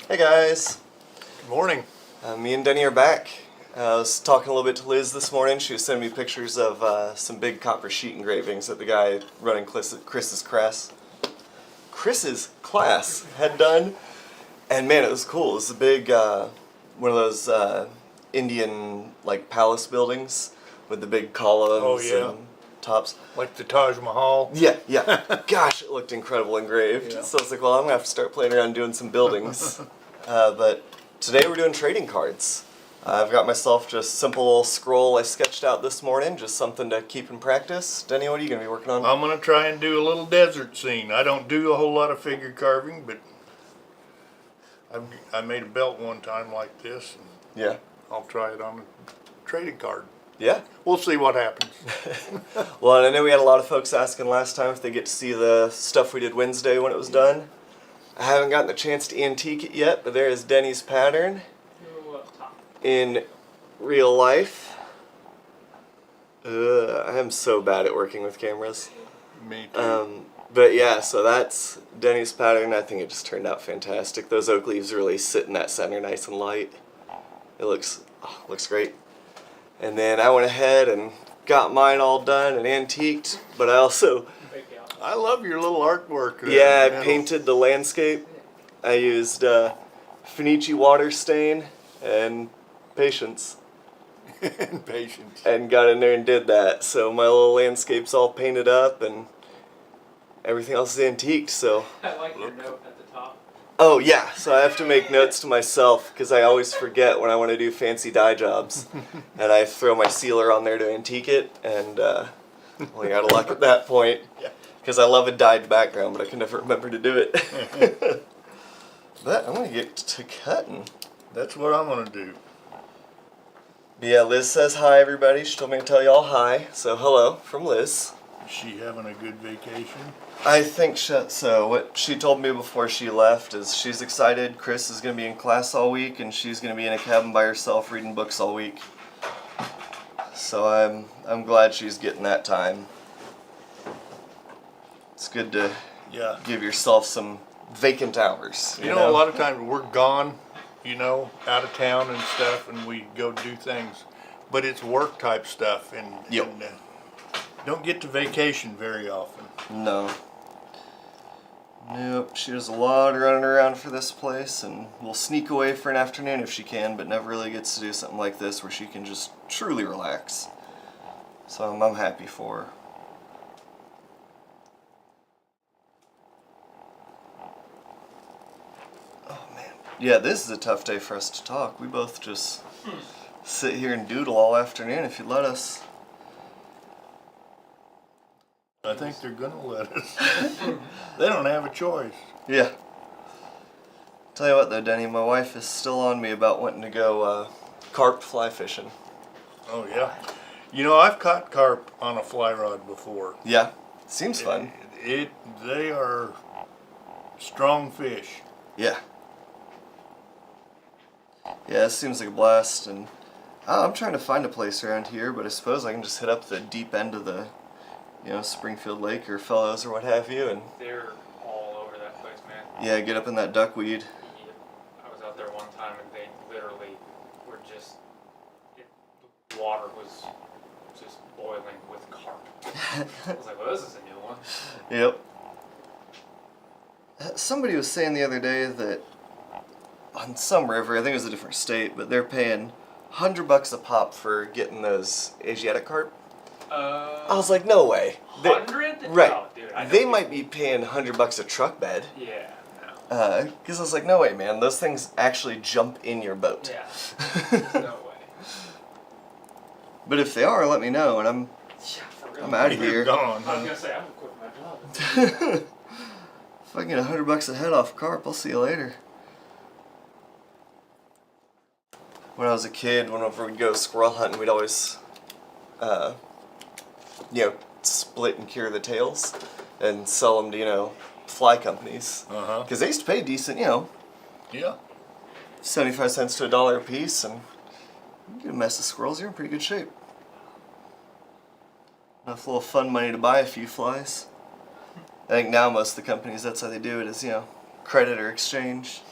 Hey guys. Good morning. Me and Denny are back. I was talking a little bit to Liz this morning. She was sending me pictures of some big copper sheet engravings that the guy running Chris's class had done. And man, it was cool. It was a big, one of those Indian like palace buildings with the big columns and tops. Like the Taj Mahal. Yeah. Gosh, it looked incredible engraved. Yeah. So I was like, well, I'm going to have to start playing around doing some buildings. But today we're doing trading cards. I've got myself just a simple little scroll I sketched out this morning, just something to keep in practice. Denny, what are you going to be working on? I'm going to try and do a little desert scene. I don't do a whole lot of figure carving, but I made a belt one time like this. And Yeah. I'll try it on a trading card. Yeah. We'll see what happens. Well, and I know we had a lot of folks asking last time if they get to see the stuff we did Wednesday when it was done. I haven't gotten the chance to antique it yet, but there is Denny's pattern in real life. I am so bad at working with cameras. Me too. But yeah, so that's Denny's pattern. I think it just turned out fantastic. Those oak leaves really sit in that center nice and light. It looks great. And then I went ahead and got mine all done and antiqued, but I also... I love your little artwork there. Yeah, I painted the landscape. I used Finichi water stain and patience. And patience. And got in there and did that. So my little landscape's all painted up and everything else is antiqued, so... I like your note at the top. Oh yeah, so I have to make notes to myself because I always forget when I want to do fancy dye jobs. And I throw my sealer on there to antique it, and only out of luck at that point. Because I love a dyed background, but I can never remember to do it. But I'm going to get to cutting. That's what I'm going to do. But yeah, Liz says hi, everybody. She told me to tell y'all hi. So hello from Liz. Is she having a good vacation? I think so. What she told me before she left is she's excited. Chris is going to be in class all week, and she's going to be in a cabin by herself reading books all week. So I'm glad she's getting that time. It's good to give yourself some vacant hours. You know, a lot of times we're gone, out of town and stuff, and we go do things. But it's work type stuff, and don't get to vacation very often. No. Nope, she does a lot of running around for this place, and will sneak away for an afternoon if she can, but never really gets to do something like this where she can just truly relax. So I'm happy for her. Oh man. Yeah, this is a tough day for us to talk. We both just sit here and doodle all afternoon if you let us. I think they're going to let us. They don't have a choice. Yeah. Tell you what though, Denny, my wife is still on me about wanting to go carp fly fishing. Oh yeah. I've caught carp on a fly rod before. Yeah. Seems fun. They are strong fish. Yeah. Yeah, it seems like a blast, and I'm trying to find a place around here, but I suppose I can just hit up the deep end of the Springfield Lake or Fellows or what have you, and They're all over that place, man. yeah, get up in that duckweed. I was out there one time and they literally were the water was just boiling with carp. I was like, well, this is a new one. Yep. Somebody was saying the other day that on some river, I think it was a different state, but they're paying $100 a pop for getting those Asiatic carp. I was like, no way. 100? Right. Oh, dude, They might be paying $100 a truck bed. Yeah, no. Because I was like, no way, man. Those things actually jump in your boat. Yeah. There's no way. But if they are, let me know, and I'm out of here. Gone. I was gonna say I'm gonna quit my job. If I can get $100 a head off carp, I'll see you later. When I was a kid, whenever we'd go squirrel hunting, we'd always, split and cure the tails and sell them to, fly companies. Because they used to pay decent, Yeah. 75 cents to $1 a piece, and you get a mess of squirrels, you're in pretty good shape. Enough little fun money to buy a few flies. I think now most of the companies, that's how they do it, is, credit or exchange.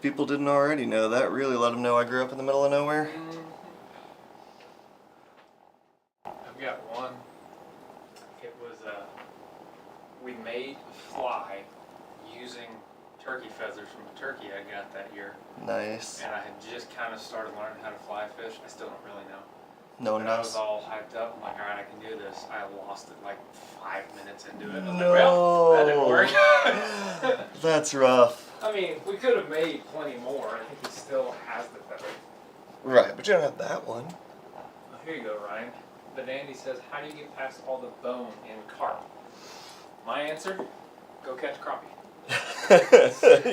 people didn't already know that, really let them know I grew up in the middle of nowhere. I've got one. It was we made fly using turkey feathers from a turkey I got that year. Nice. And I had just kind of started learning how to fly fish. I still don't really know. No one But I was knows. all hyped up. I'm like, all right, I can do this. I lost it like 5 minutes into it. I was No. like, well, that didn't work. That's rough. I mean, we could have made plenty more. I think he still has the feather. Right, but you don't have that one. Well, here you go, Ryan. The dandy says, how do you get past all the bone in carp? My answer, go catch crappie.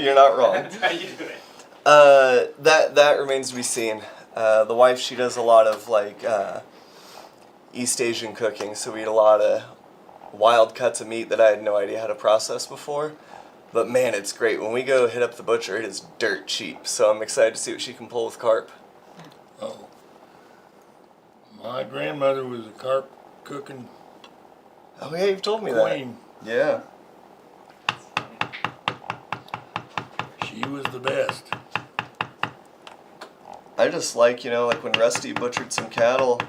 You're not wrong. That's how you do it. That remains to be seen. The wife, she does a lot of like East Asian cooking, so we eat a lot of wild cuts of meat that I had no idea how to process before. But man, it's great. When we go hit up the butcher, it is dirt cheap. So I'm excited to see what she can pull with carp. Oh. My grandmother was a carp cooking Oh yeah, you've told me that. queen. Yeah. She was the best. I just like, like when Rusty butchered some cattle,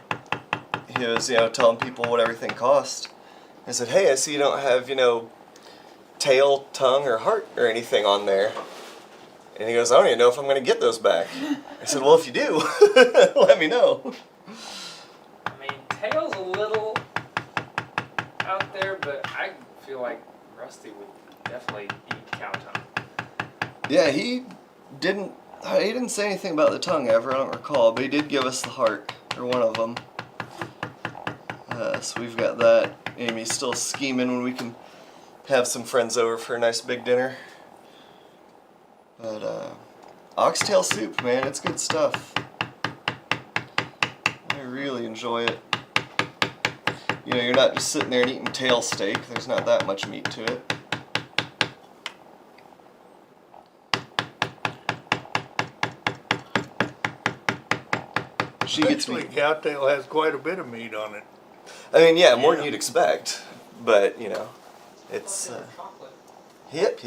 he was, telling people what everything cost. I said, hey, I see you don't have, tail, tongue, or heart or anything on there. And he goes, I don't even know if I'm going to get those back. I said, well, if you do, let me know. I mean, tail's a little out there, but I feel like Rusty would definitely eat cow tongue. Yeah, he didn't say anything about the tongue ever, I don't recall, but he did give us the heart, or one of them. So we've got that. Amy's still scheming when we can have some friends over for a nice big dinner. But oxtail soup, man, it's good stuff. I really enjoy it. You're not just sitting there and eating tail steak. There's not that much meat to it. She gets me. Actually, cowtail has quite a bit of meat on it. I mean, yeah, more than you'd expect. But, it's... Chocolate. Yep,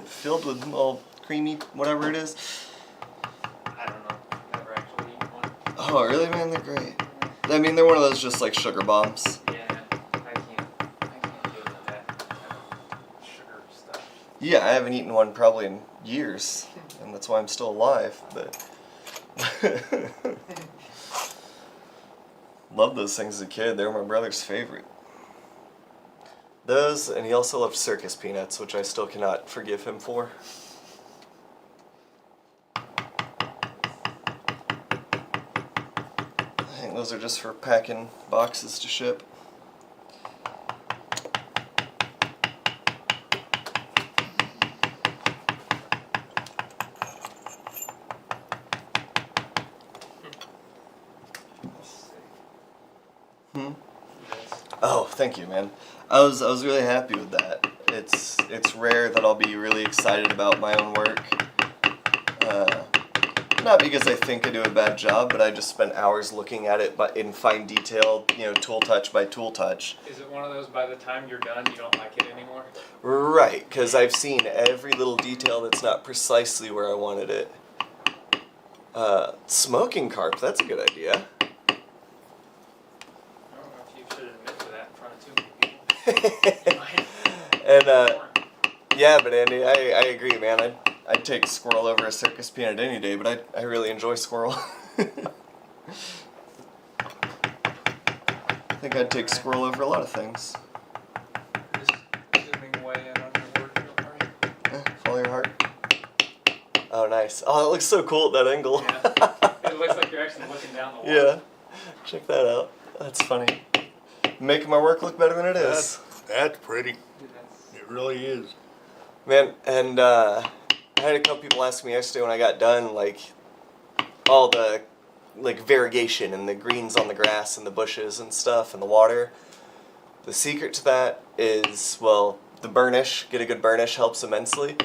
filled with all creamy, whatever it is. I don't know. Never actually eaten one. Oh, really, man? They're great. I mean, they're one of those just like sugar bombs. Yeah, I can't deal with that kind of sugar stuff. Yeah, I haven't eaten one probably in years, and that's why I'm still alive, but... Loved those things as a kid. They were my brother's favorite. Those, and he also loved circus peanuts, which I still cannot forgive him for. I think those are just for packing boxes to ship. Oh, thank you, man. I was really happy with that. It's rare that I'll be really excited about my own work. Not because I think I do a bad job, but I just spent hours looking at it, but in fine detail, tool touch by tool touch. Is it one of those by the time you're done you don't like it anymore? Right, because I've seen every little detail that's not precisely where I wanted it. Smoking carp, that's a good idea. I don't know if you should admit to that in front of too many people. And, yeah, but Andy, I agree, man. I'd take squirrel over a circus peanut any day, but I really enjoy squirrel. I think I'd take squirrel over a lot of things. Just zooming way in on your work, Ryan. Follow your heart. Oh, nice. Oh, that looks so cool at that angle. Yeah. It looks like you're actually looking down the wall. Yeah. Check that out. That's funny. Making my work look better than it is. That's pretty. Dude, that's... It really is. Man, and I had a couple people ask me yesterday when I got done, like, all the, like, variegation and the greens on the grass and the bushes and stuff and the water. The secret to that is, well, the burnish. Get a good burnish helps immensely.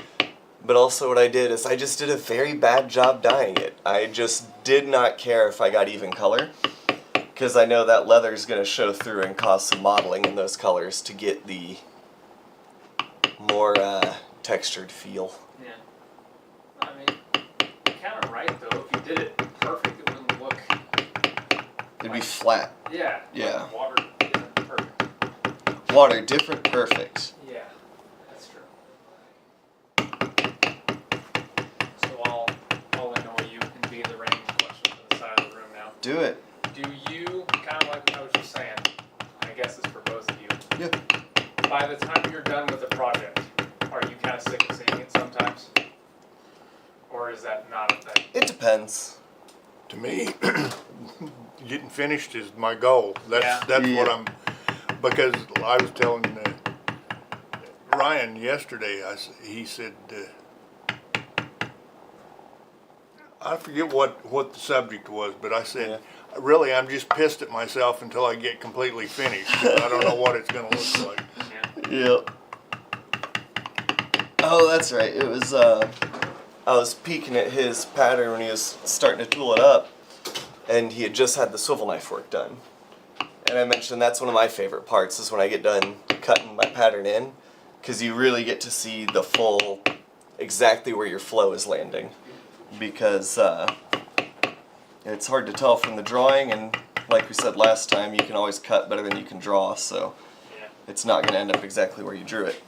But also what I did is I just did a very bad job dyeing it. I just did not care if I got even color, because I know that leather is going to show through and cause some modeling in those colors to get the more textured feel. Yeah. I mean, did it perfect, it wouldn't look. It'd be flat. Yeah. Yeah. Like water isn't perfect. Water, different, perfect. Yeah, that's true. So I'll annoy you and be the random question to the side of the room now. Do it. Do you, kind of like what I was just saying, I guess it's for both of you. Yeah. By the time you're done with the project, are you kind of sick of seeing it sometimes? Or is that not a thing? It depends. To me, getting finished is my goal. That's what I'm, because I was telling Ryan yesterday, he said, I forget what the subject was, but I said, really, I'm just pissed at myself until I get completely finished. I don't know what it's going to look like. Yep. Oh, that's right. It was, I was peeking at his pattern when he was starting to tool it up, and he had just had the swivel knife work done. And I mentioned that's one of my favorite parts, is when I get done cutting my pattern in, because you really get to see the full, exactly where your flow is landing. Because it's hard to tell from the drawing, and like we said last time, you can always cut better than you can draw, so it's not going to end up exactly where you drew it.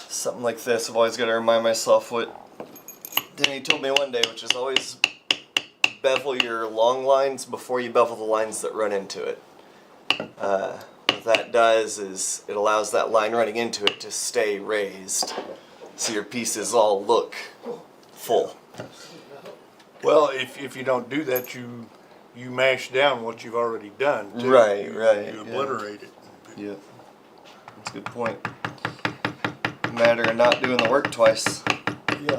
Something like this, I've always got to remind myself what Denny told me one day, which is always bevel your long lines before you bevel the lines that run into it. What that does is it allows that line running into it to stay raised, so your pieces all look full. Well, if you don't do that, you mash down what you've already done. Too. Right. You obliterate it. Yep. That's a good point. Matter of not doing the work twice. Yeah.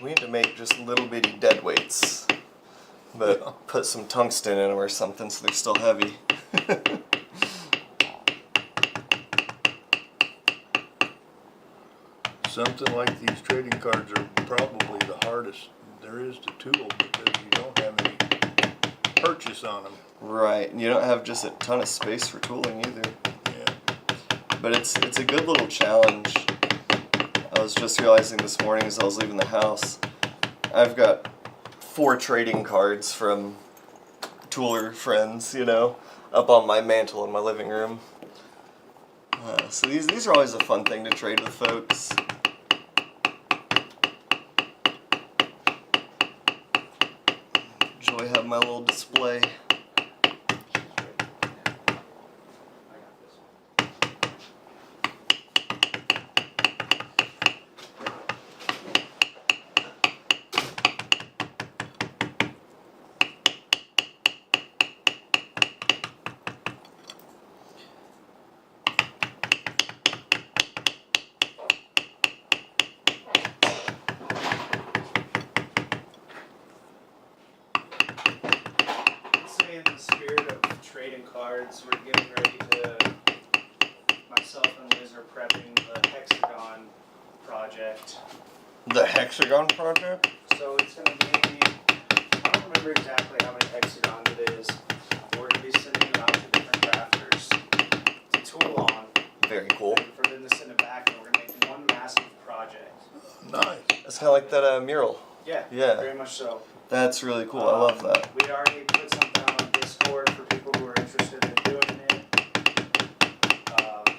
We need to make just little bitty dead weights, but put some tungsten in them or something so they're still heavy. Something like these trading cards are probably the hardest there is to tool, because you don't have any purchase on them. Right, and you don't have just a ton of space for tooling either. Yeah. But it's a good little challenge. I was just realizing this morning as I was leaving the house, I've got 4 trading cards from tooler friends, up on my mantle in my living room. So these are always a fun thing to trade with folks. Enjoy having my little display. Cards. We're getting ready to, myself and Liz are prepping the hexagon project. The hexagon project? So it's going to be, I don't remember exactly how many hexagons it is. We're going to be sending them out to different crafters to tool on. Very cool. And for them to send it back, and we're going to make one massive project. Nice. It's kind of like that mural. Yeah, Yeah. very much so. That's really cool. I love that. We already put something out on Discord for people who are interested in doing it.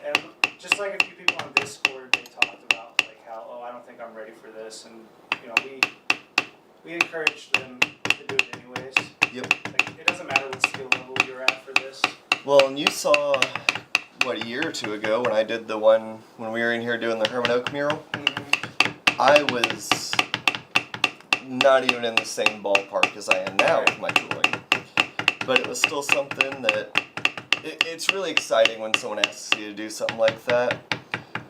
And just like a few people on Discord, they talked about like how, I don't think I'm ready for this, and we encourage them to do it anyways. Yep. Like, it doesn't matter what skill level you're at for this. Well, and you saw, a year or two ago when I did the one when we were in here doing the Herman Oak mural? Mm-hmm. I was not even in the same ballpark as I am now with my tooling. But it was still something that, it's really exciting when someone asks you to do something like that.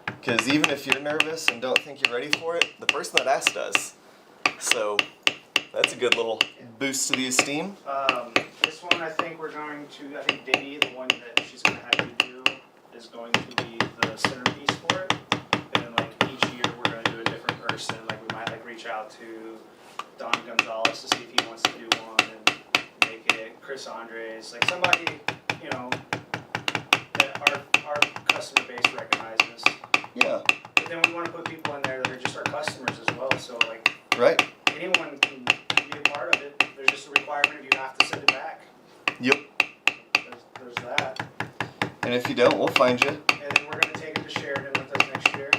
Because even if you're nervous and don't think you're ready for it, the person that asked does. So that's a good little boost to the esteem. This one I think Denny, the one that she's going to have you do, is going to be the centerpiece for it. And then like each year we're gonna do a different person. Like we might like reach out to Don Gonzalez to see if he wants to do one and make it Chris Andres, like somebody, you know, that our customer base recognizes. Yeah. But then we want to put people in there that are just our customers as well. So like Right. anyone can be a part of it. There's just a requirement of you have to send it back. Yep. There's that. And if you don't, we'll find you. And then we're going to take it to Sheridan with us next year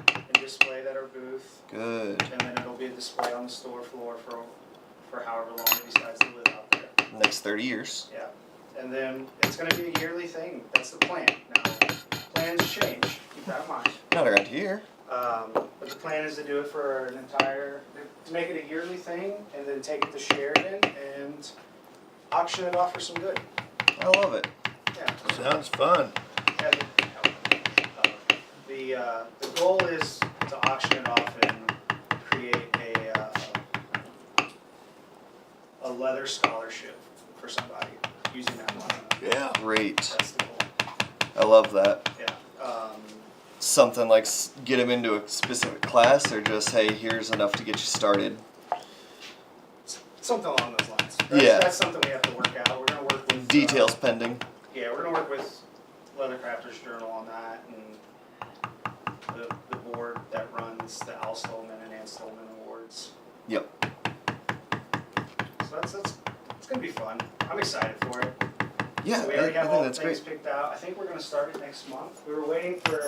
and display it at our booth. Good. And then it'll be a display on the store floor for however long he decides to live out there. Next 30 years. Yeah. And then it's going to be a yearly thing. That's the plan. Now, plans change. Keep that in mind. Not around here. But the plan is to do it for an entire, to make it a yearly thing and then take it to Sheridan and auction it off for some good. I love it. Yeah. Sounds fun. Yeah, the goal is to auction it off and create a leather scholarship for somebody using that money. Yeah. Great. That's the goal. I love that. Yeah. Something like get them into a specific class, or just, hey, here's enough to get you started. Something along those lines. Yeah. That's something we have to work out. We're gonna work with Details pending. Yeah, we're gonna work with Leather Crafters Journal on that, and the board that runs the Al Stolman and Ann Stolman Awards. Yep. So it's gonna be fun. I'm excited for it. Yeah, So we I already have think all the that's things great. picked out. I think we're gonna start it next month. We were waiting for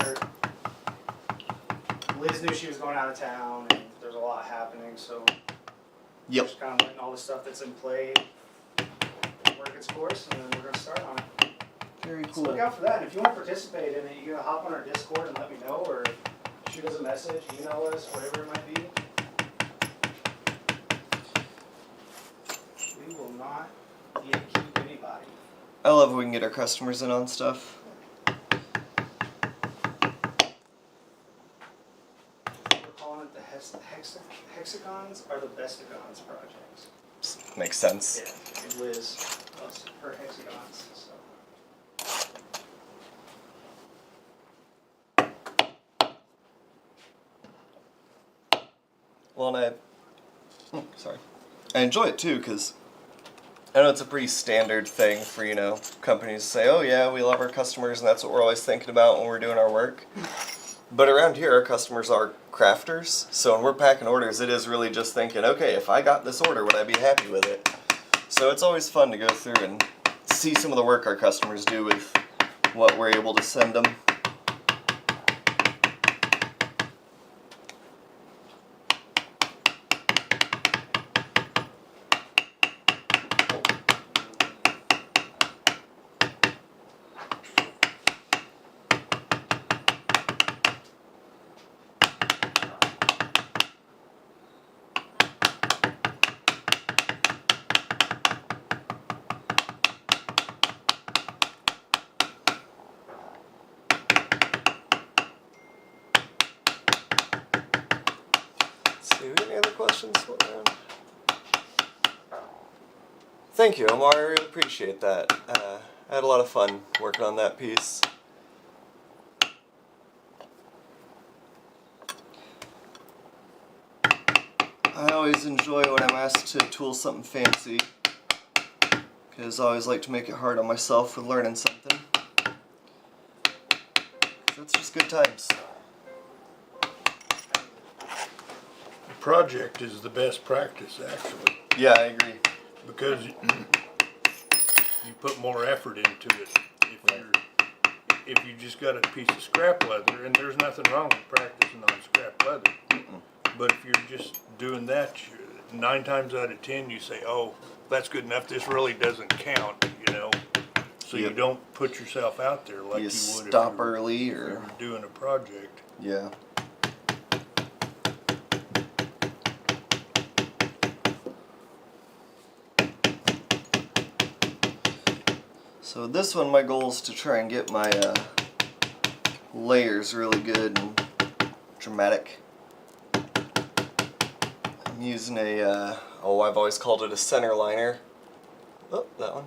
Liz knew she was going out of town, and there's a lot happening, so Yep. just kind of letting all the stuff that's in play work its course, and then we're gonna start on it. Very So cool. look out for that. And if you want to participate in it, you can hop on our Discord and let me know, or shoot us a message, email us, whatever it might be. We will not keep anybody. I love when we can get our customers in on stuff. We're calling it the hexagons are the bestagons projects. Makes sense. Yeah, and Liz loves her hexagons. So. Well, and I enjoy it too, because I know it's a pretty standard thing for, companies to say, oh yeah, we love our customers and that's what we're always thinking about when we're doing our work. But around here, our customers are crafters, so when we're packing orders, it is really just thinking, okay, if I got this order, would I be happy with it? So it's always fun to go through and see some of the work our customers do with what we're able to send them. Any other questions? Thank you, Omar. I really appreciate that. I had a lot of fun working on that piece. I always enjoy when I'm asked to tool something fancy, because I always like to make it hard on myself with learning something. That's just good times. Project is the best practice, actually, Yeah, I agree. because you put more effort into it. If you just got a piece of scrap leather, and there's nothing wrong with practicing on scrap leather, but if you're just doing that, 9 times out of 10 you say, oh, that's good enough, this really doesn't count, so you Yep. don't put yourself out there like You you would stop if you were early, or doing a project. yeah. So this one, my goal is to try and get my layers really good and dramatic. I'm using I've always called it a center liner. Oh, that one.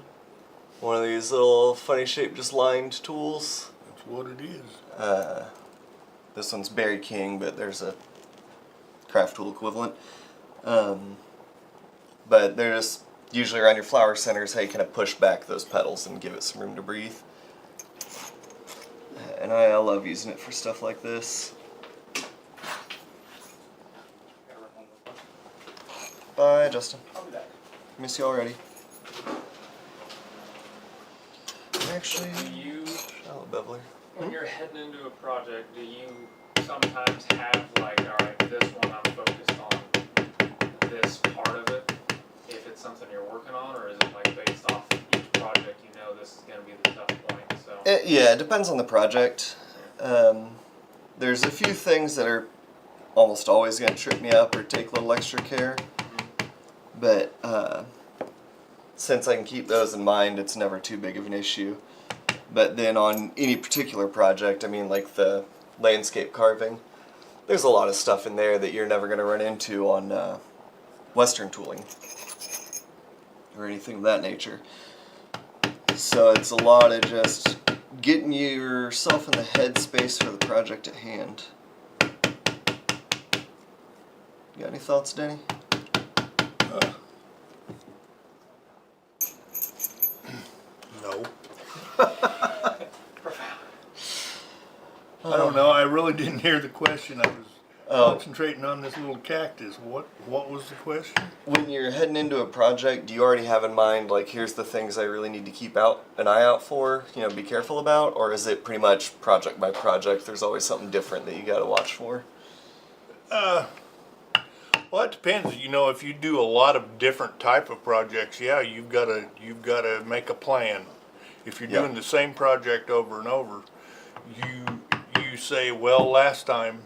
One of these little funny shaped, just lined tools. That's what it is. This one's Berry King, but there's a craft tool equivalent. But they're just usually around your flower centers how you kind of push back those petals and give it some room to breathe. And I love using it for stuff like this. Bye, Justin. I'll be back. Miss you already. Actually, Do you, shallow beveler. when you're heading into a project, do you sometimes have like, all right, this one I'm focused on this part of it, if it's something you're working on, or is it like based off each project, you know this is going to be the tough point, so? Yeah, it depends on the project. There's a few things that are almost always going to trip me up or take a little extra care. But since I can keep those in mind, it's never too big of an issue. But then on any particular project, I mean like the landscape carving, there's a lot of stuff in there that you're never going to run into on Western tooling or anything of that nature. So it's a lot of just getting yourself in the headspace for the project at hand. You got any thoughts, Denny? No. I don't know. I really didn't hear the question. I was concentrating on this little cactus. What was the question? When you're heading into a project, do you already have in mind, like, here's the things I really need to keep an eye out for, be careful about? Or is it pretty much project by project, there's always something different that you got to watch for? Well, it depends. If you do a lot of different type of projects, yeah, you've got to make a plan. If you're doing the same project over and over, you say, well, last time,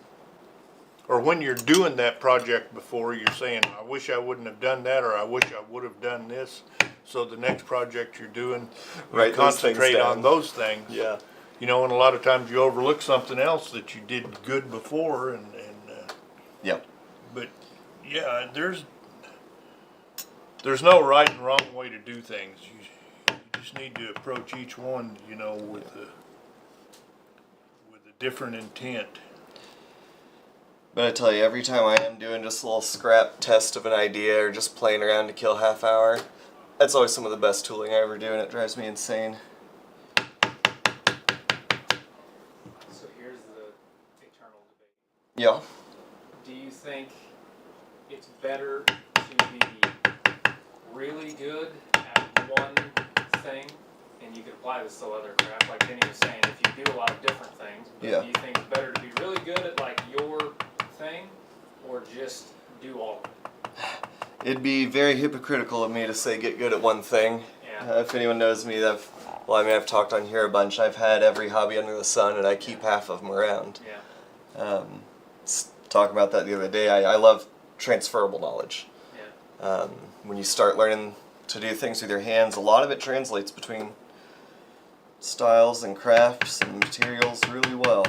or when you're doing that project before, you're saying, I wish I wouldn't have done that, or I wish I would have done this. So the next project you're doing, you concentrate on those things. Yeah. And a lot of times you overlook something else that you did good before, and Yep. but yeah, there's no right and wrong way to do things. You just need to approach each one, with a different intent. But I tell you, every time I am doing just a little scrap test of an idea or just playing around to kill half hour, that's always some of the best tooling I ever do, and it drives me insane. So here's the eternal debate. Yeah. Do you think it's better to be really good at one thing, and you could apply this to other craft, like Denny was saying, if you do a lot of different things, but do you think it's better to be really good at like your thing, or just do all of it? It'd be very hypocritical of me to say get good at one thing. Yeah. If anyone knows me, I've talked on here a bunch. I've had every hobby under the sun, and I keep half of them around. Yeah. Talking about that the other day, I love transferable knowledge. Yeah. When you start learning to do things with your hands, a lot of it translates between styles and crafts and materials really well.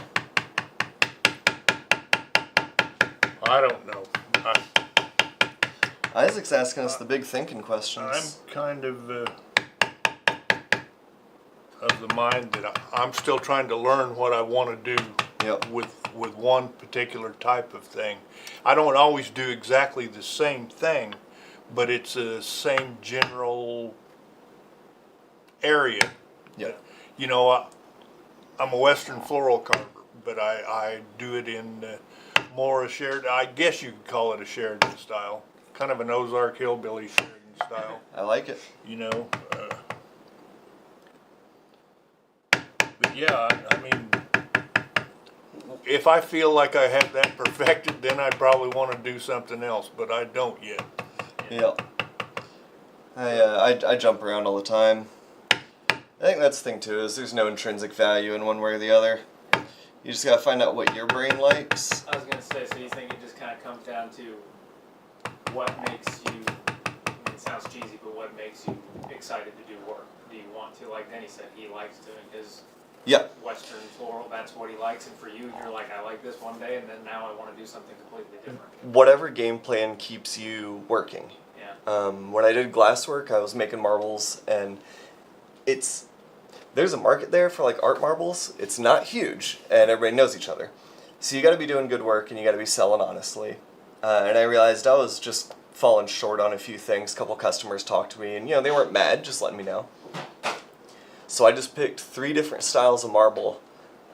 I don't know. Isaac's asking us the big thinking questions. I'm kind of the mind that I'm still trying to learn what I want to do with one particular type of thing. I don't always do exactly the same thing, but it's the same general area. Yeah. I'm a Western floral carver, but I do it in more a Sheridan, I guess you could call it a Sheridan style. Kind of an Ozark hillbilly Sheridan style. I like it. But yeah, I mean, if I feel like I have that perfected, then I probably want to do something else, but I don't yet. Yeah. I jump around all the time. I think that's the thing too, is there's no intrinsic value in one way or the other. You just gotta find out what your brain likes. I was gonna say, so you think it just kind of comes down to what makes you, it sounds cheesy, but what makes you excited to do work? Do you want to, like Denny said, he likes doing his Western floral, that's what he likes, and for you, you're like, I like this one day, and then now I want to do something completely different. Whatever game plan keeps you working. Yeah. When I did glasswork, I was making marbles, and there's a market there for like art marbles. It's not huge, and everybody knows each other. So you got to be doing good work, and you got to be selling honestly. And I realized I was just falling short on a few things. A couple customers talked to me, and they weren't mad, just letting me know. So I just picked 3 different styles of marble,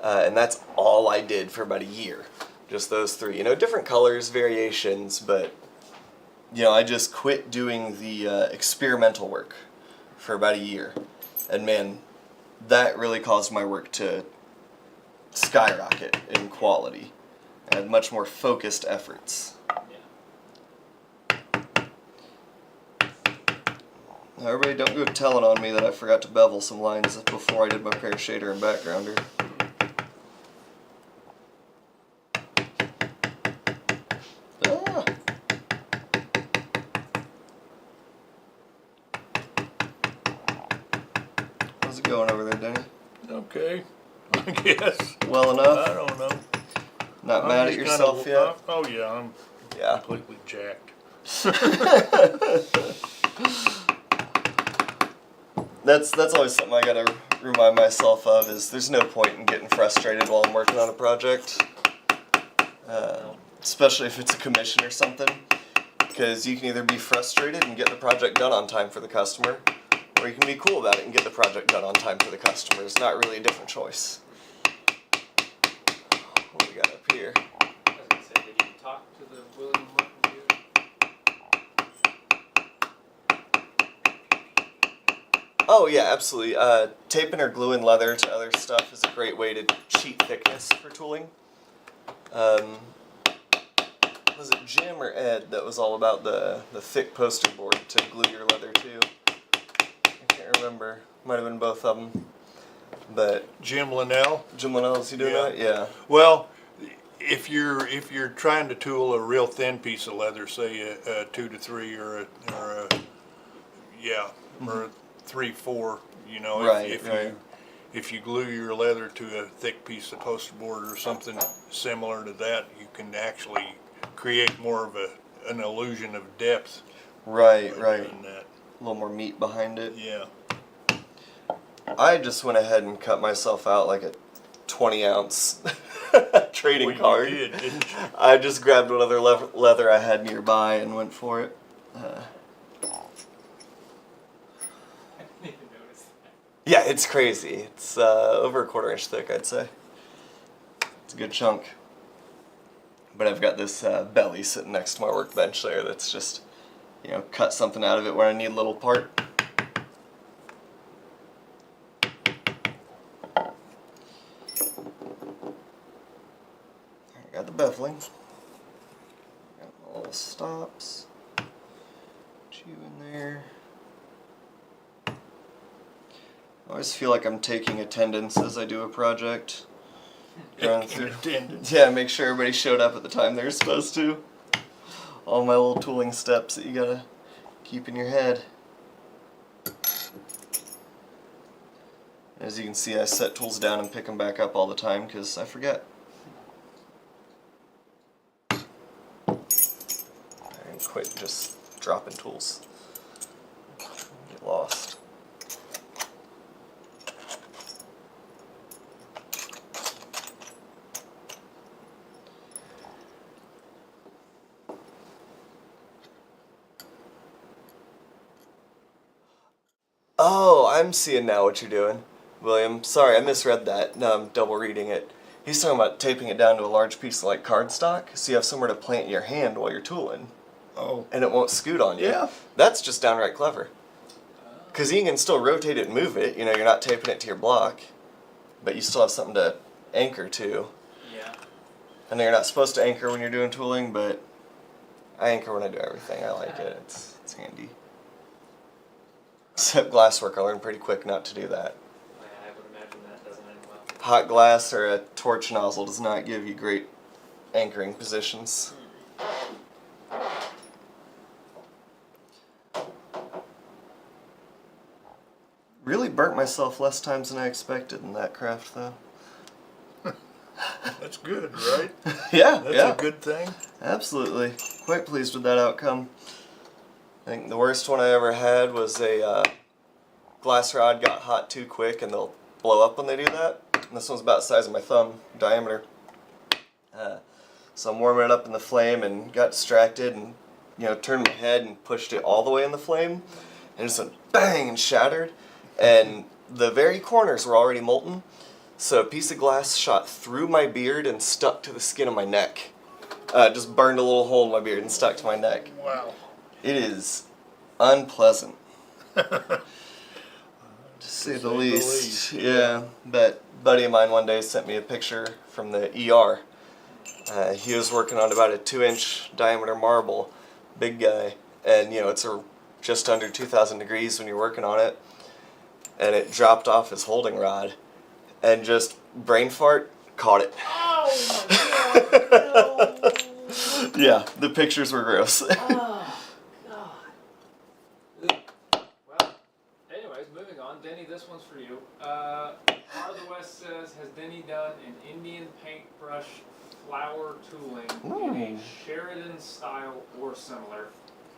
and that's all I did for about a year. Just those 3. Different colors, variations, but I just quit doing the experimental work for about a year. And man, that really caused my work to skyrocket in quality. I had much more focused efforts. Now everybody don't go telling on me that I forgot to bevel some lines before I did my pear shader and backgrounder. Ah. How's it going over there, Denny? Okay, I guess. Well enough? I don't know. Not I'm mad at just yourself kinda, yet? Oh yeah, I'm Yeah. completely jacked. That's always something I gotta remind myself of, is there's no point in getting frustrated while I'm working on a project. Especially if it's a commission or something. Because you can either be frustrated and get the project done on time for the customer, or you can be cool about it and get the project done on time for the customer. It's not really a different choice. What do we got up here? I was gonna say, did you talk to the William Morton dude? Oh yeah, absolutely. Taping or gluing leather to other stuff is a great way to cheat thickness for tooling. Was it Jim or Ed that was all about the thick poster board to glue your leather to? I can't remember. Might have been both of them. But Jim Linnell. Jim Linnell, is he doing Yeah. that? Yeah. Well, if you're trying to tool a real thin piece of leather, say a 2 to 3 or a 3/4, Right, right. if you glue your leather to a thick piece of poster board or something similar to that, you can actually create more of an illusion of depth. Right, by right. doing that. A little more meat behind it. Yeah. I just went ahead and cut myself out like a 20-ounce trading Well, card. you did, didn't you? I just grabbed what other leather I had nearby and went for it. I didn't even notice that. Yeah, it's crazy. It's over a 1/4 inch thick, I'd say. It's a good chunk. But I've got this belly sitting next to my workbench there that's just, cut something out of it where I need a little part. Got the beveling. Got my little stops. Put you in there. I always feel like I'm taking attendance as I do a project. Going through. Attendance. Yeah, make sure everybody showed up at the time they're supposed to. All my little tooling steps that you gotta keep in your head. As you can see, I set tools down and pick them back up all the time because I forget. And quit just dropping tools. Get lost. Oh, I'm seeing now what you're doing, William. Sorry, I misread that. Now I'm double reading it. He's talking about taping it down to a large piece of like cardstock, so you have somewhere to plant your hand while you're tooling, Oh. and it won't scoot on you. Yeah. That's just downright clever. Because you can still rotate it and move it. You're not taping it to your block, but you still have something to anchor to. Yeah. I know you're not supposed to anchor when you're doing tooling, but I anchor when I do everything. I like it. It's handy. Except glasswork, I learned pretty quick not to do that. I would imagine that doesn't end well. Hot glass or a torch nozzle does not give you great anchoring positions. Really burnt myself less times than I expected in that craft, though. That's good, right? Yeah, That's yeah. a good thing. Absolutely. Quite pleased with that outcome. I think the worst one I ever had was a glass rod got hot too quick and they'll blow up when they do that. And this one's about the size of my thumb diameter. So I'm warming it up in the flame and got distracted and, you know, turned my head and pushed it all the way in the flame. And it just went bang and shattered. And the very corners were already molten. So a piece of glass shot through my beard and stuck to the skin of my neck. Just burned a little hole in my beard and stuck to my neck. Wow. It is unpleasant. To say the least. Yeah. But a buddy of mine one day sent me a picture from the ER. He was working on about a 2-inch diameter marble, big guy, and you know it's just under 2,000 degrees when you're working on it, and it dropped off his holding rod, and just brain fart caught it. Oh my god, no. Yeah, the pictures were gross. Oh god. Well, anyways, moving on. Denny, this one's for you. Heart of the West says, has Denny done an Indian paintbrush flower tooling in a Sheridan style or similar?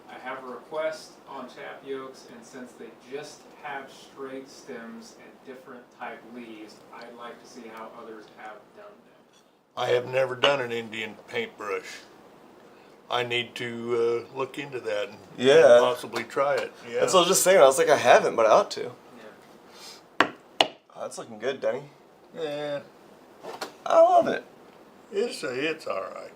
I have a request on tapiokes, and since they just have straight stems and different type leaves, I'd like to see how others have done them. I have never done an Indian paintbrush. I need to look into that and Yeah. possibly try it. Yeah. That's what I was just saying. I was like, I haven't, but I ought to. Yeah. Oh, that's looking good, Denny. Yeah. I love it. It's all right.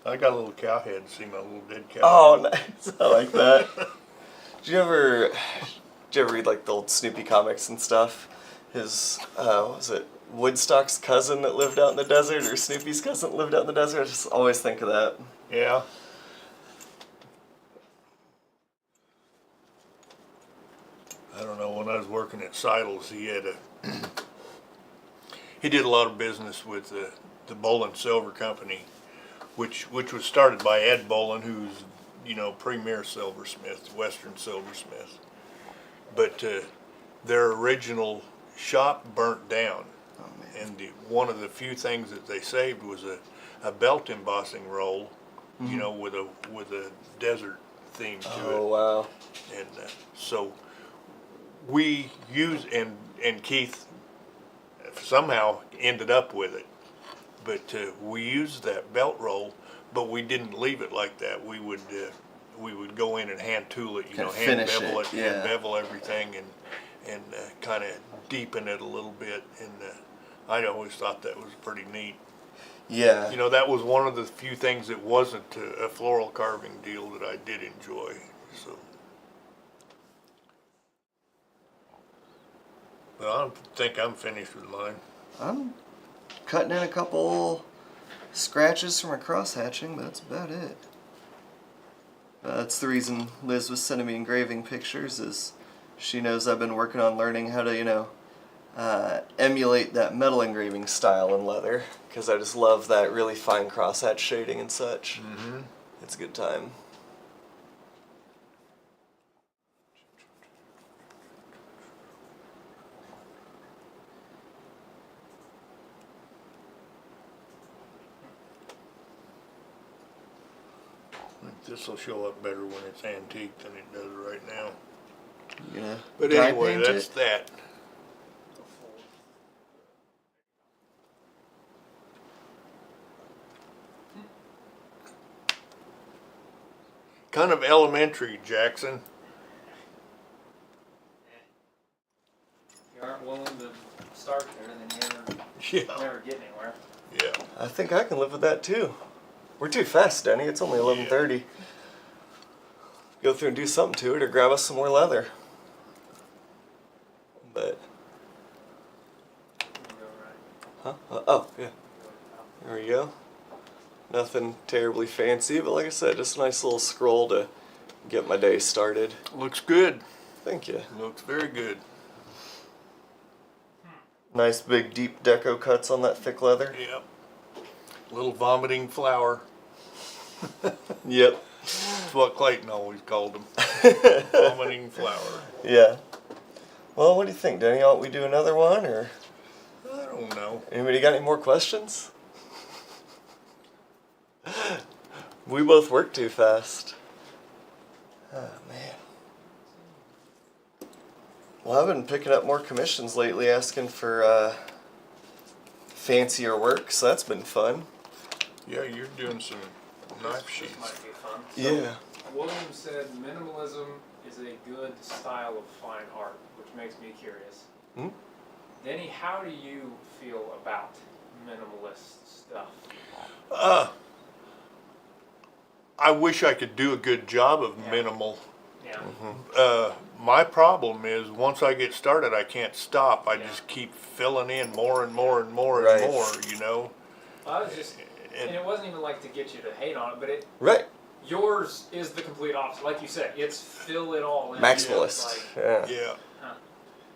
I got a little cow head. See my little dead cow. Oh, nice. I like that. Did you ever read like the old Snoopy comics and stuff? His, what was it, Woodstock's cousin that lived out in the desert, or Snoopy's cousin that lived out in the desert? I just always think of that. Yeah. I don't know. When I was working at Seidel's, he had he did a lot of business with the Bolin Silver Company, which was started by Ed Bolin, who's, you know, premier silversmith, Western silversmith. But their original shop burnt down, and one of the few things that they saved was a belt embossing roll, you know, with a desert theme to it. Oh, wow. And so we used, and Keith somehow ended up with it, but we used that belt roll, but we didn't leave it like that. We would go in and hand tool it, you know, hand bevel it, hand bevel everything, and kind of deepen it a little bit. And I always thought that was pretty neat. Yeah. You know, that was one of the few things that wasn't a floral carving deal that I did enjoy. So, well, I think I'm finished with mine. I'm cutting in a couple scratches from a cross hatching, but that's about it. That's the reason Liz was sending me engraving pictures, is she knows I've been working on learning how to, you know, emulate that metal engraving style in leather, because I just love that really fine crosshatch shading and such. Mm-hmm. It's a good time. This will show up better when it's antique than it does right now. You gonna But dry anyway, paint that's it? that. Kind of elementary, Jackson. If you aren't willing to start there, then Yeah. you never get anywhere. Yeah. I think I can live with that too. We're too fast, Denny. It's only 11:30. Go through and do something to it, or grab us some more leather. But, You go right. huh? Oh, yeah. You go top. There we go. Nothing terribly fancy, but like I said, just a nice little scroll to get my day started. Looks good. Thank you. Looks very good. Nice big deep deco cuts on that thick leather. Yep. Little vomiting flower. Yep. That's what Clayton always called them. Vomiting flower. Yeah. Well, what do you think, Denny? Ought we do another one, or I don't know. anybody got any more questions? We both work too fast. Oh, man. Well, I've been picking up more commissions lately, asking for fancier work, so that's been fun. Yeah, you're doing some knife This sheets. might be fun. Yeah. William said minimalism is a good style of fine art, which makes me curious. Hmm? Denny, how do you feel about minimalist stuff? I wish I could do a good job of Yeah. minimal. Yeah. My problem is once I get started, I can't stop. I Yeah. just keep filling in more and more and more Right. and more, you know? Well, I was just, and it wasn't even like to get you to hate on it, but Right. yours is the complete opposite. Like you said, it's fill it all in. Maximalist. Like, Yeah. Yeah.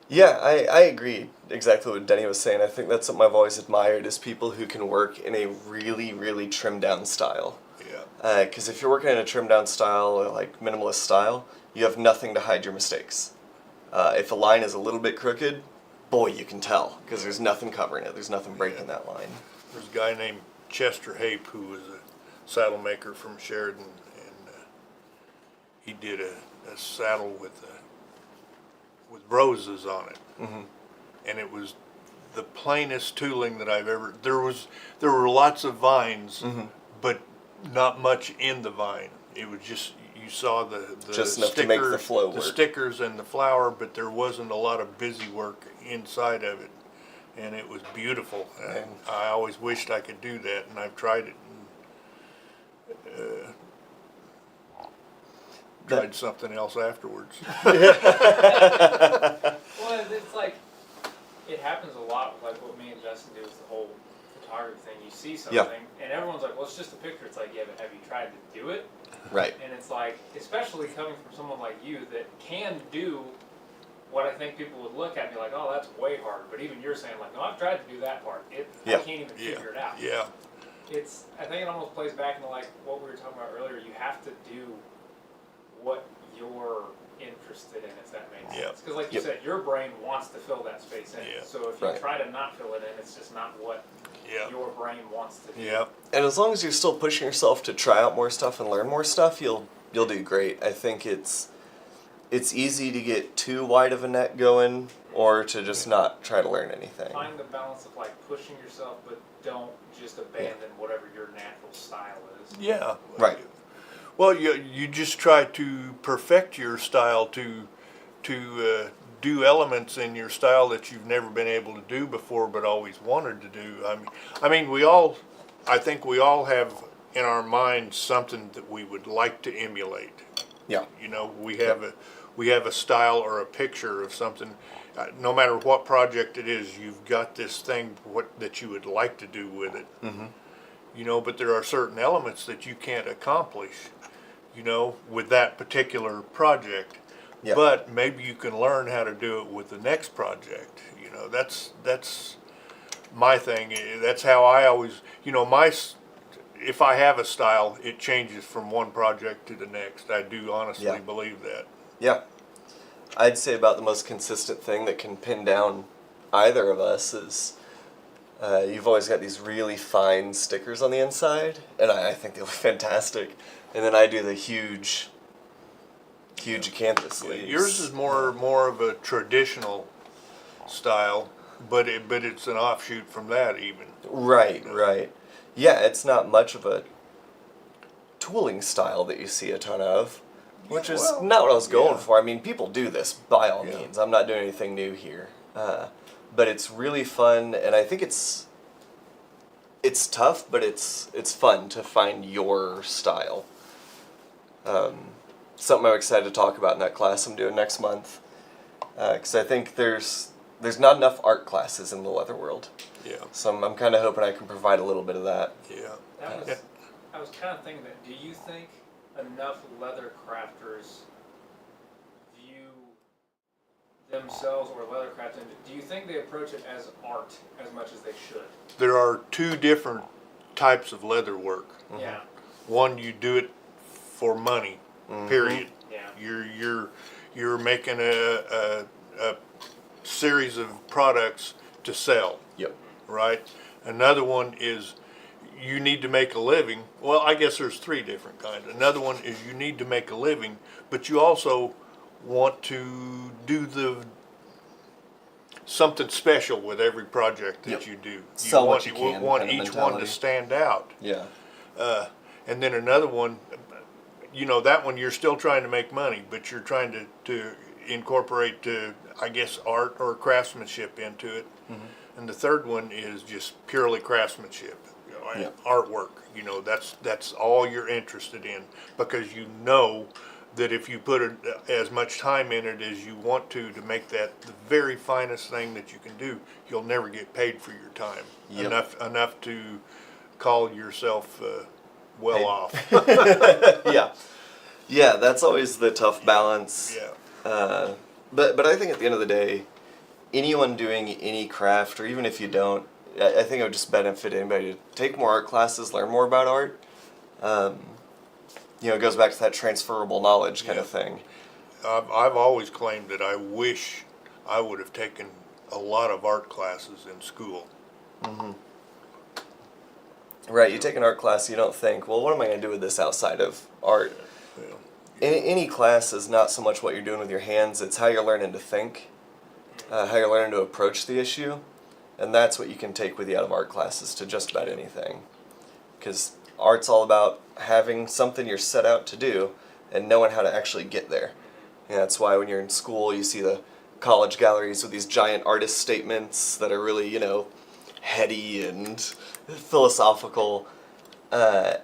Yeah, I agree exactly what Denny was saying. I think that's something I've always admired is people who can work in a really, really trimmed down style. Yeah. Because if you're working in a trimmed down style, or like minimalist style, you have nothing to hide your mistakes. If a line is a little bit crooked, boy, you can tell because there's nothing covering it. There's nothing breaking that line. There's a guy named Chester Hape who was a saddle maker from Sheridan, and he did a saddle with roses on it, and it was the plainest tooling that I've ever. There were lots of vines, but not much in the vine. It was just you saw the Just enough to make the flow the work. stickers and the flower, but there wasn't a lot of busy work inside of it, and it was beautiful. And I always wished I could do that, and I've tried it. And, tried something else afterwards. well, it's like, it happens a lot with like what me and Justin do is the whole photography thing. You see something, and everyone's like, well, it's just a picture. It's like, yeah, but have you tried to do it? Right. And it's like, especially coming from someone like you that can do what I think people would look at and be like, oh, that's way hard. But even you're saying like, no, I've tried to do that part. I can't even figure it out. Yeah. I think it almost plays back into like what we were talking about earlier. You have to do what you're interested in, if that makes sense. Because like you said, your brain wants to fill that space in. Yeah. So if you try to not fill it in, it's just not what your brain wants to do. Yeah. And as long as you're still pushing yourself to try out more stuff and learn more stuff, you'll do great. I think it's easy to get too wide of a net going or to just not try to learn anything. Find the balance of like pushing yourself, but don't just abandon whatever your natural style is. Yeah. Right. Well, you just try to perfect your style to do elements in your style that you've never been able to do before, but always wanted to do. I mean, I think we all have in our minds something that we would like to emulate. Yeah. You know, we have a style or a picture of something. No matter what project it is, you've got this thing that you would like to do with it. Mm-hmm. You know, but there are certain elements that you can't accomplish, you know, with that particular project. Yeah. But maybe you can learn how to do it with the next project. You know, that's my thing. That's how I always, you know, if I have a style, it changes from one project to the next. I do honestly believe that. Yeah. I'd say about the most consistent thing that can pin down either of us is you've always got these really fine stickers on the inside, and I think they look fantastic. And then I do the huge acanthus leaves. Yours is more of a traditional style, but it's an offshoot from that even. Right, right. Yeah, it's not much of a tooling style that you see a ton of, which is not what I was going for. I mean, people do this by all means. I'm not doing anything new here. But it's really fun, and I think it's tough, but it's fun to find your style. Something I'm excited to talk about in that class I'm doing next month, because I think there's not enough art classes in the leather world. Yeah. So I'm kind of hoping I can provide a little bit of that. Yeah. I was kind of thinking that. Do you think enough leather crafters view themselves or leather crafting? Do you think they approach it as art as much as they should? There are two different types of leather work. Mm-hmm. Yeah. One, you do it for money. Period. Yeah. You're making a series of products to sell. Yep. Right? Another one is you need to make a living. Well, I guess there's three different kinds. Another one is you need to make a living, but you also want to do something special with every project that Yep. you do. Sell what want, you you can want kind of each one to mentality. stand out. Yeah. And then another one, that one you're still trying to make money, but you're trying to incorporate, I guess, art or craftsmanship into it. Mm-hmm. And the third one is just purely craftsmanship, and Yep. artwork. That's all you're interested in, because that if you put as much time in it as you want to make that the very finest thing that you can do, you'll never get paid for your time. Yep. Enough to call yourself well Paid. off. Yeah. Yeah, that's always the tough balance. Yeah. But I think at the end of the day, anyone doing any craft, or even if you don't, I think it would just benefit anybody to take more art classes, learn more about art. It goes back to that transferable knowledge kind of thing. I've always claimed that I wish I would have taken a lot of art classes in school. Mm-hmm. Right, you take an art class, you don't think, well, what am I going to do with this outside of art? Well, Any class is not so much what you're doing with your hands, it's how you're learning to think, how you're learning to approach the issue, and that's what you can take with you out of art classes to just about anything. Because art's all about having something you're set out to do and knowing how to actually get there. And that's why when you're in school, you see the college galleries with these giant artist statements that are really, heady and philosophical. And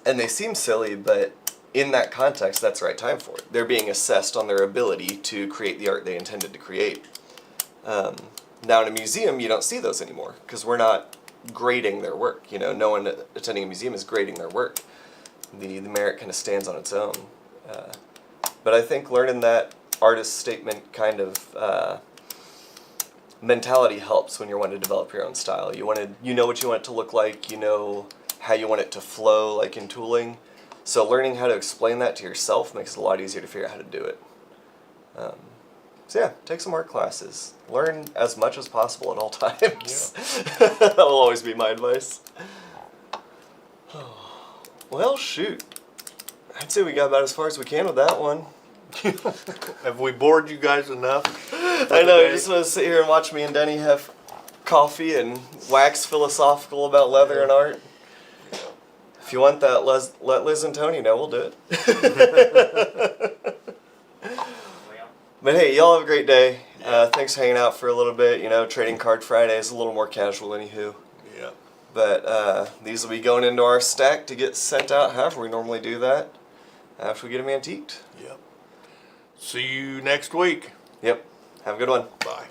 they seem silly, but in that context, that's the right time for it. They're being assessed on their ability to create the art they intended to create. Now in a museum, you don't see those anymore because we're not grading their work. No one attending a museum is grading their work. The merit kind of stands on its own. But I think learning that artist statement kind of mentality helps when you're wanting to develop your own style. You know what you want it to look like. You know how you want it to flow, like in tooling. So learning how to explain that to yourself makes it a lot easier to figure out how to do it. So yeah, take some art classes. Learn as much as possible at all times. Yeah. That will always be my advice. Well, shoot. I'd say we got about as far as we can with that one. Have we bored you guys enough? I know, you just want to sit here and watch me and Denny have coffee and wax philosophical about leather and art. If you want that, let Liz and Tony know, we'll do it. Well, But hey, y'all have a great day. Thanks for hanging out for a little bit. Trading Card Friday is a little more casual, anywho. Yeah. But these will be going into our stack to get sent out however we normally do that after we get them antiqued. Yep. See you next week. Yep. Have a good one. Bye.